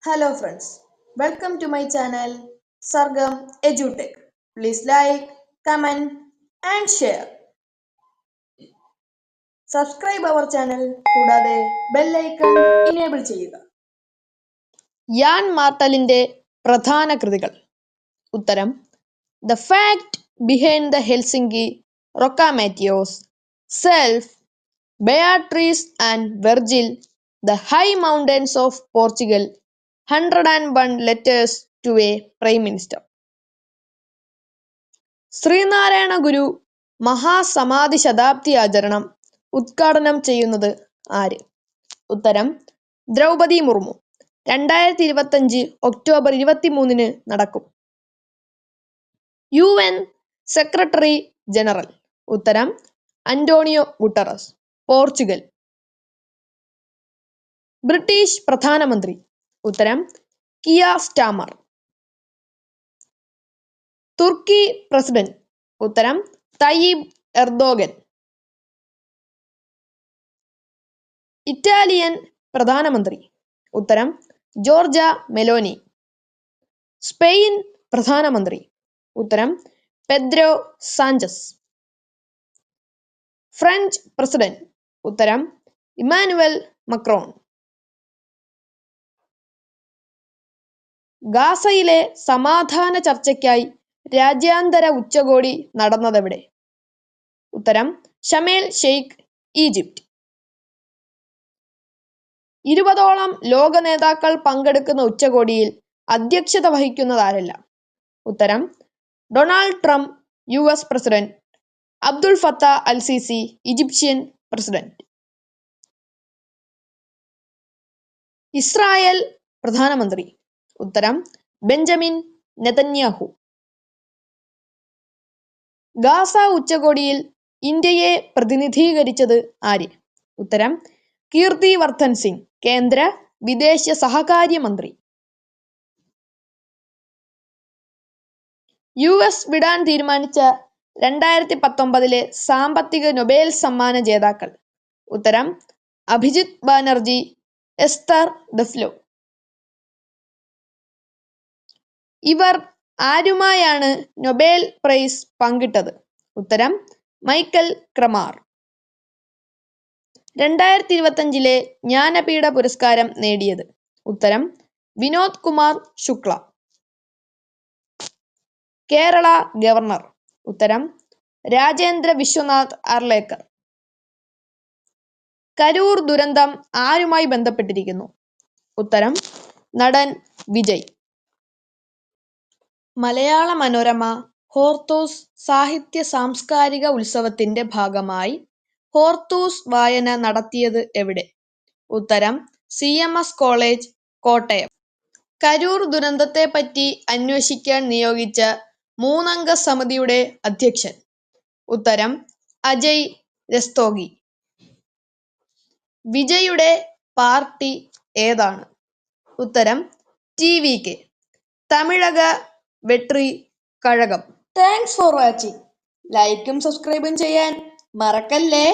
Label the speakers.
Speaker 1: Hello friends, welcome to my channel Sargam EduTech. Please like, comment and share. Subscribe our channel കൂടാതെ bell icon enable ചെയ്യുക. യാൻ മാർട്ടലിന്റെ പ്രധാന കൃതികൾ. ഉത്തരം: The Fact Behind the Helsinki Rockamattios, Self, Beatrice and Virgil, The High Mountains of Portugal, 101 Letters to a Prime Minister. Sreenarayana ഗുരു മഹാസമാധി ശതാബ്ദി ആചരണം ഉദ്ഘാടനം ചെയ്യുന്നത് ആര്? ഉത്തരം: ദ്രൗപദി മുർമു. 2025 ഒക്ടോബർ 23 നടക്കും. UN secretary general. ഉത്തരം: അന്റോണിയോ ഗുട്ടറസ്, പോർച്ചുഗൽ. ബ്രിട്ടീഷ് പ്രധാനമന്ത്രി. ഉത്തരം: കിയർ സ്റ്റാമർ. തുർക്കി പ്രസിഡന്റ്. ഉത്തരം: തയ്യിബ് എർദോഗൻ. ഇറ്റാലിയൻ പ്രധാനമന്ത്രി. ഉത്തരം: ജോർജ മെലോനി. സ്പെയിൻ പ്രധാനമന്ത്രി. ഉത്തരം: പെദ്രോ സാഞ്ചസ്. French president. ഉത്തരം: ഇമാനുവൽ മക്രോൺ. ഗാസയിലെ സമാധാന ചർച്ചയ്ക്കായി രാജ്യാന്തര ഉച്ചകോടി നടന്നതെവിടെ? ഉത്തരം: ഷമേൽ ഷെയ്ഖ്, ഈജിപ്റ്റ്. 20ഓളം ലോക നേതാക്കൾ പങ്കെടുക്കുന്ന ഉച്ചകോടിയിൽ അധ്യക്ഷത വഹിക്കുന്നതാരെല്ലാം? ഉത്തരം: Donald Trump, US president; Abdul Fattah al Sisi, Egyptian president. Israel പ്രധാനമന്ത്രി. ഉത്തരം: ബെഞ്ചമിൻ നെതന്യാഹു. ഗാസ ഉച്ചകോടിയിൽ ഇന്ത്യയെ പ്രതിനിധീകരിച്ചത് ആര്? ഉത്തരം: കീർത്തി വർദ്ധൻ സിംഗ്, കേന്ദ്ര വിദേശ സഹകാര്യമന്ത്രി. US വിടാൻ തീരുമാനിച്ച 2019 സാമ്പത്തിക നൊബേൽ സമ്മാന ജേതാക്കൾ. ഉത്തരം: അഭിജിത്ത് ബാനർജി, എസ്തർ ഡെഫ്ലോ. ഇവർ ആരുമായാണ് നൊബേൽ പ്രൈസ് പങ്കിട്ടത്? ഉത്തരം: മൈക്കൽ ക്രമാർ. 2025 ജ്ഞാനപീഠ പുരസ്കാരം നേടിയത്? ഉത്തരം: വിനോദ് കുമാർ ശുക്ല. കേരള ഗവർണർ. ഉത്തരം: രാജേന്ദ്ര വിശ്വനാഥ് അർലേക്കർ. കരൂർ ദുരന്തം ആരുമായി ബന്ധപ്പെട്ടിരിക്കുന്നു? ഉത്തരം: നടൻ വിജയ്. മലയാള മനോരമ ഹോർത്തൂസ് സാഹിത്യ സാംസ്കാരിക ഉത്സവത്തിന്റെ ഭാഗമായി ഹോർത്തൂസ് വായന നടത്തിയത് എവിടെ? ഉത്തരം: CMS കോളേജ്, കോട്ടയം. കരൂർ ദുരന്തത്തെപ്പറ്റി അന്വേഷിക്കാൻ നിയോഗിച്ച 3-അംഗ സമിതിയുടെ അധ്യക്ഷൻ? ഉത്തരം: അജയ് രസ്തോഗി. വിജയുടെ പാർട്ടി ഏതാണ്? ഉത്തരം: TVK, Tamizhaga Vettri Kazhagam. Thanks for watching. ലൈക്കും സബ്സ്ക്രൈബും ചെയ്യാൻ മറക്കല്ലേ.